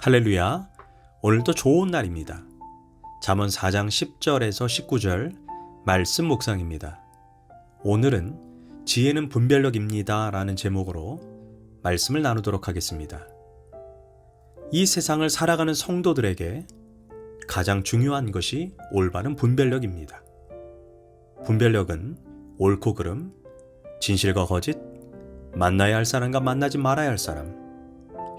할렐루야. 오늘도 좋은 날입니다. 잠언 4장 10절에서 19절 말씀 묵상입니다. 오늘은 지혜는 분별력입니다 라는 제목으로 말씀을 나누도록 하겠습니다. 이 세상을 살아가는 성도들에게 가장 중요한 것이 올바른 분별력입니다. 분별력은 옳고 그름, 진실과 거짓, 만나야 할 사람과 만나지 말아야 할 사람,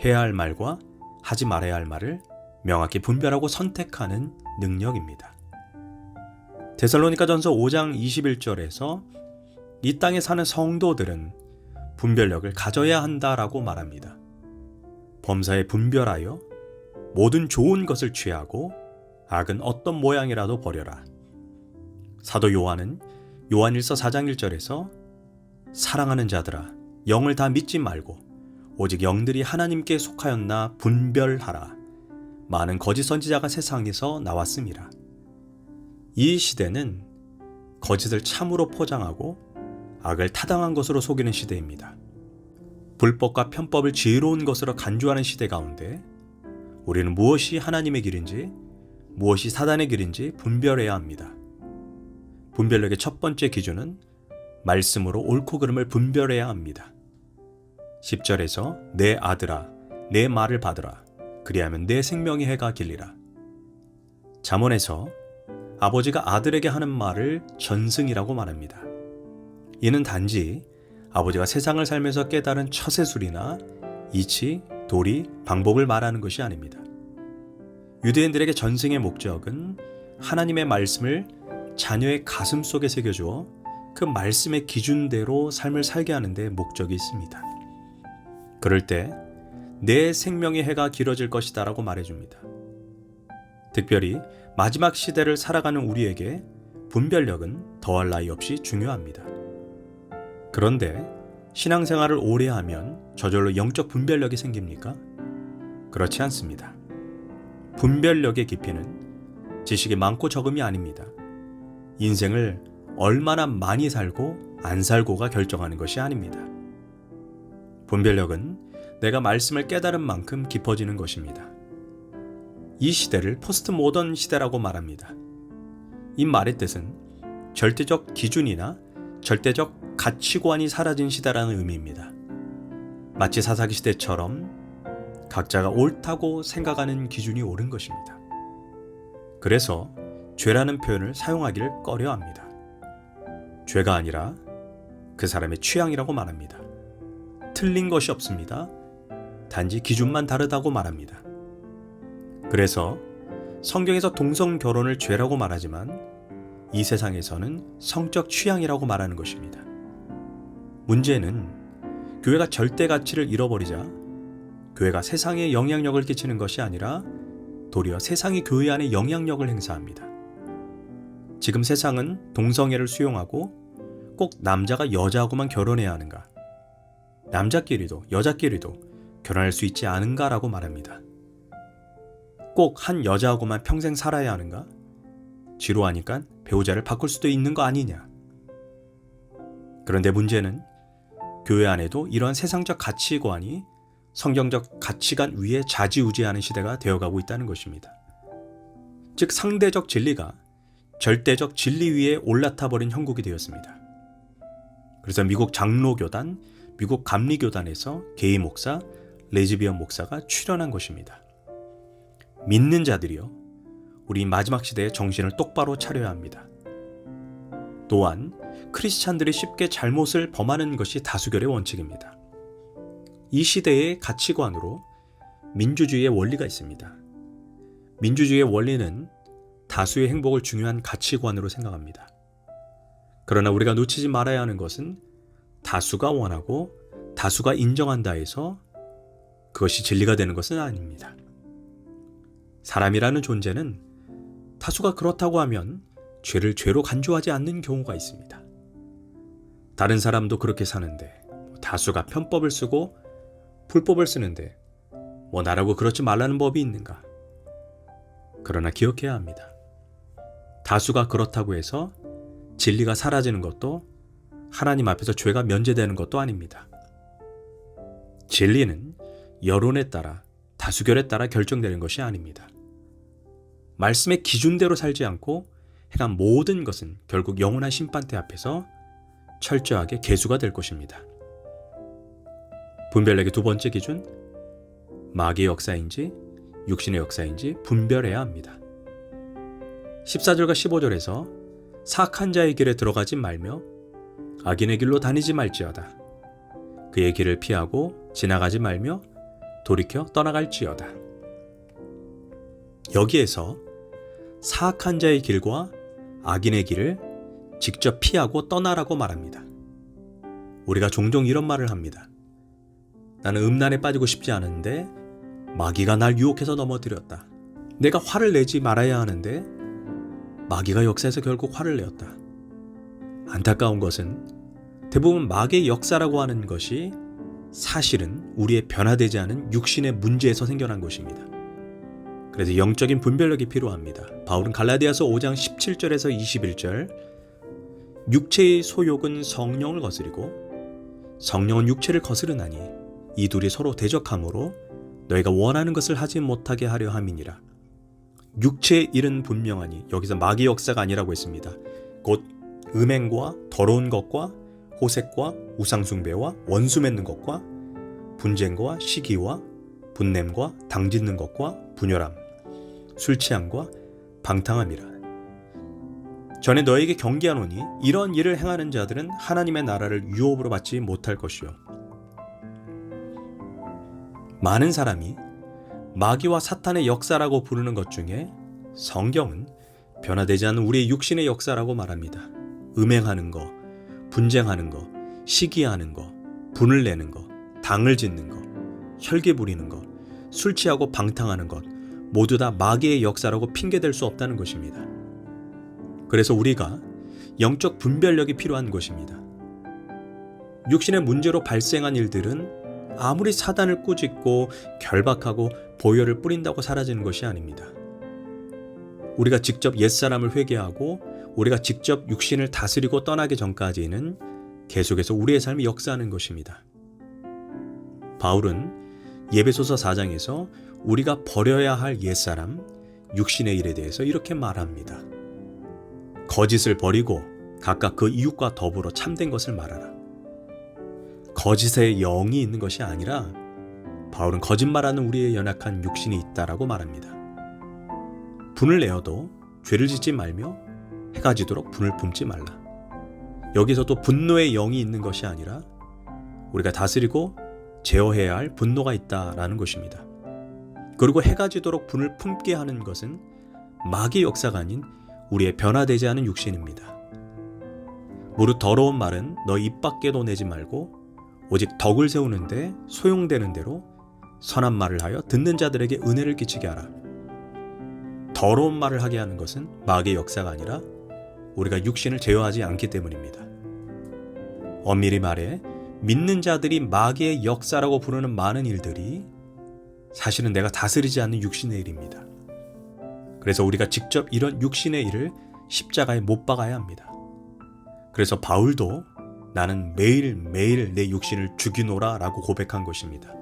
해야 할 말과 하지 말아야 할 말을 명확히 분별하고 선택하는 능력입니다. 데살로니가전서 5장 21절에서 이 땅에 사는 성도들은 분별력을 가져야 한다라고 말합니다. 범사에 분별하여 모든 좋은 것을 취하고 악은 어떤 모양이라도 버려라. 사도 요한은 요한일서 4장 1절에서 사랑하는 자들아 영을 다 믿지 말고 오직 영들이 하나님께 속하였나 분별하라. 많은 거짓 선지자가 세상에서 나왔습니다. 이 시대는 거짓을 참으로 포장하고 악을 타당한 것으로 속이는 시대입니다. 불법과 편법을 지혜로운 것으로 간주하는 시대 가운데 우리는 무엇이 하나님의 길인지 무엇이 사단의 길인지 분별해야 합니다. 분별력의 첫 번째 기준은 말씀으로 옳고 그름을 분별해야 합니다. 10절에서 내 아들아 내 말을 받으라 그리하면 내 생명의 해가 길리라. 잠언에서 아버지가 아들에게 하는 말을 전승이라고 말합니다. 이는 단지 아버지가 세상을 살면서 깨달은 처세술이나 이치, 도리, 방법을 말하는 것이 아닙니다. 유대인들에게 전승의 목적은 하나님의 말씀을 자녀의 가슴 속에 새겨주어 그 말씀의 기준대로 삶을 살게 하는 데 목적이 있습니다. 그럴 때 내 생명의 해가 길어질 것이다 라고 말해줍니다. 특별히 마지막 시대를 살아가는 우리에게 분별력은 더할 나위 없이 중요합니다. 그런데 신앙생활을 오래 하면 저절로 영적 분별력이 생깁니까? 그렇지 않습니다. 분별력의 깊이는 지식이 많고 적음이 아닙니다. 인생을 얼마나 많이 살고 안 살고가 결정하는 것이 아닙니다. 분별력은 내가 말씀을 깨달은 만큼 깊어지는 것입니다. 이 시대를 포스트 모던 시대라고 말합니다. 이 말의 뜻은 절대적 기준이나 절대적 가치관이 사라진 시대라는 의미입니다. 마치 사사기 시대처럼 각자가 옳다고 생각하는 기준이 옳은 것입니다. 그래서 죄라는 표현을 사용하기를 꺼려합니다. 죄가 아니라 그 사람의 취향이라고 말합니다. 틀린 것이 없습니다. 단지 기준만 다르다고 말합니다. 그래서 성경에서 동성 결혼을 죄라고 말하지만 이 세상에서는 성적 취향이라고 말하는 것입니다. 문제는 교회가 절대 가치를 잃어버리자 교회가 세상에 영향력을 끼치는 것이 아니라 도리어 세상이 교회 안에 영향력을 행사합니다. 지금 세상은 동성애를 수용하고 꼭 남자가 여자하고만 결혼해야 하는가? 남자끼리도 여자끼리도 결혼할 수 있지 않은가라고 말합니다. 꼭 한 여자하고만 평생 살아야 하는가? 지루하니까 배우자를 바꿀 수도 있는 거 아니냐? 그런데 문제는 교회 안에도 이러한 세상적 가치관이 성경적 가치관 위에 좌지우지하는 시대가 되어가고 있다는 것입니다. 즉 상대적 진리가 절대적 진리 위에 올라타버린 형국이 되었습니다. 그래서 미국 장로교단, 미국 감리교단에서 게이 목사, 레즈비언 목사가 출연한 것입니다. 믿는 자들이여, 우리 마지막 시대에 정신을 똑바로 차려야 합니다. 또한 크리스찬들이 쉽게 잘못을 범하는 것이 다수결의 원칙입니다. 이 시대의 가치관으로 민주주의의 원리가 있습니다. 민주주의의 원리는 다수의 행복을 중요한 가치관으로 생각합니다. 그러나 우리가 놓치지 말아야 하는 것은 다수가 원하고 다수가 인정한다 해서 그것이 진리가 되는 것은 아닙니다. 사람이라는 존재는 다수가 그렇다고 하면 죄를 죄로 간주하지 않는 경우가 있습니다. 다른 사람도 그렇게 사는데 다수가 편법을 쓰고 불법을 쓰는데 나라고 그렇지 말라는 법이 있는가? 그러나 기억해야 합니다. 다수가 그렇다고 해서 진리가 사라지는 것도 하나님 앞에서 죄가 면제되는 것도 아닙니다. 진리는 여론에 따라 다수결에 따라 결정되는 것이 아닙니다. 말씀의 기준대로 살지 않고 행한 모든 것은 결국 영원한 심판대 앞에서 철저하게 계수가 될 것입니다. 분별력의 두 번째 기준, 마귀의 역사인지 육신의 역사인지 분별해야 합니다. 14절과 15절에서 사악한 자의 길에 들어가지 말며 악인의 길로 다니지 말지어다. 그의 길을 피하고 지나가지 말며 돌이켜 떠나갈지어다. 여기에서 사악한 자의 길과 악인의 길을 직접 피하고 떠나라고 말합니다. 우리가 종종 이런 말을 합니다. 나는 음란에 빠지고 싶지 않은데 마귀가 날 유혹해서 넘어뜨렸다. 내가 화를 내지 말아야 하는데 마귀가 역사에서 결국 화를 내었다. 안타까운 것은 대부분 마귀의 역사라고 하는 것이 사실은 우리의 변화되지 않은 육신의 문제에서 생겨난 것입니다. 그래서 영적인 분별력이 필요합니다. 바울은 갈라디아서 5장 17절에서 21절, 육체의 소욕은 성령을 거스리고 성령은 육체를 거스르나니 이 둘이 서로 대적하므로 너희가 원하는 것을 하지 못하게 하려 함이니라. 육체의 일은 분명하니, 여기서 마귀 역사가 아니라고 했습니다. 곧 음행과 더러운 것과 호색과 우상숭배와 원수 맺는 것과 분쟁과 시기와 분냄과 당짓는 것과 분열함, 술 취함과 방탕함이라. 전에 너에게 경계하노니 이런 일을 행하는 자들은 하나님의 나라를 유업으로 받지 못할 것이요. 많은 사람이 마귀와 사탄의 역사라고 부르는 것 중에 성경은 변화되지 않는 우리의 육신의 역사라고 말합니다. 음행하는 거, 분쟁하는 거, 시기하는 거, 분을 내는 거, 당을 짓는 거, 혈기 부리는 것, 술 취하고 방탕하는 것, 모두 다 마귀의 역사라고 핑계댈 수 없다는 것입니다. 그래서 우리가 영적 분별력이 필요한 것입니다. 육신의 문제로 발생한 일들은 아무리 사단을 꾸짖고 결박하고 보혈을 뿌린다고 사라지는 것이 아닙니다. 우리가 직접 옛사람을 회개하고 우리가 직접 육신을 다스리고 떠나기 전까지는 계속해서 우리의 삶이 역사하는 것입니다. 바울은 예배소서 4장에서 우리가 버려야 할 옛사람, 육신의 일에 대해서 이렇게 말합니다. 거짓을 버리고 각각 그 이웃과 더불어 참된 것을 말하라. 거짓의 영이 있는 것이 아니라 바울은 거짓말하는 우리의 연약한 육신이 있다라고 말합니다. 분을 내어도 죄를 짓지 말며 해가 지도록 분을 품지 말라. 여기서도 분노의 영이 있는 것이 아니라 우리가 다스리고 제어해야 할 분노가 있다라는 것입니다. 그리고 해가 지도록 분을 품게 하는 것은 마귀의 역사가 아닌 우리의 변화되지 않은 육신입니다. 무릇 더러운 말은 너 입 밖에도 내지 말고 오직 덕을 세우는데 소용되는 대로 선한 말을 하여 듣는 자들에게 은혜를 끼치게 하라. 더러운 말을 하게 하는 것은 마귀의 역사가 아니라 우리가 육신을 제어하지 않기 때문입니다. 엄밀히 말해 믿는 자들이 마귀의 역사라고 부르는 많은 일들이 사실은 내가 다스리지 않는 육신의 일입니다. 그래서 우리가 직접 이런 육신의 일을 십자가에 못 박아야 합니다. 그래서 바울도 나는 매일매일 내 육신을 죽이노라 라고 고백한 것입니다.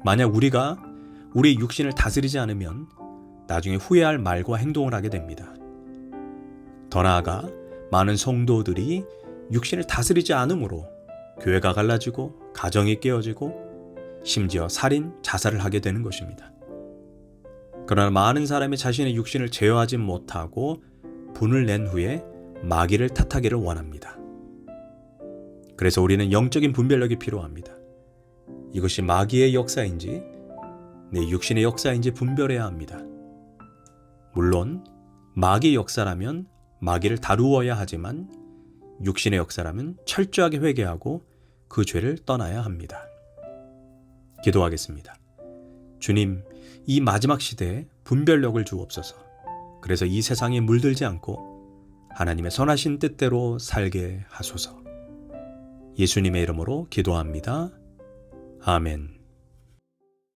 만약 우리가 우리의 육신을 다스리지 않으면 나중에 후회할 말과 행동을 하게 됩니다. 더 나아가 많은 성도들이 육신을 다스리지 않으므로 교회가 갈라지고 가정이 깨어지고 심지어 살인, 자살을 하게 되는 것입니다. 그러나 많은 사람이 자신의 육신을 제어하지 못하고 분을 낸 후에 마귀를 탓하기를 원합니다. 그래서 우리는 영적인 분별력이 필요합니다. 이것이 마귀의 역사인지 내 육신의 역사인지 분별해야 합니다. 물론 마귀의 역사라면 마귀를 다루어야 하지만 육신의 역사라면 철저하게 회개하고 그 죄를 떠나야 합니다. 기도하겠습니다. 주님, 이 마지막 시대에 분별력을 주옵소서. 그래서 이 세상에 물들지 않고 하나님의 선하신 뜻대로 살게 하소서. 예수님의 이름으로 기도합니다. 아멘.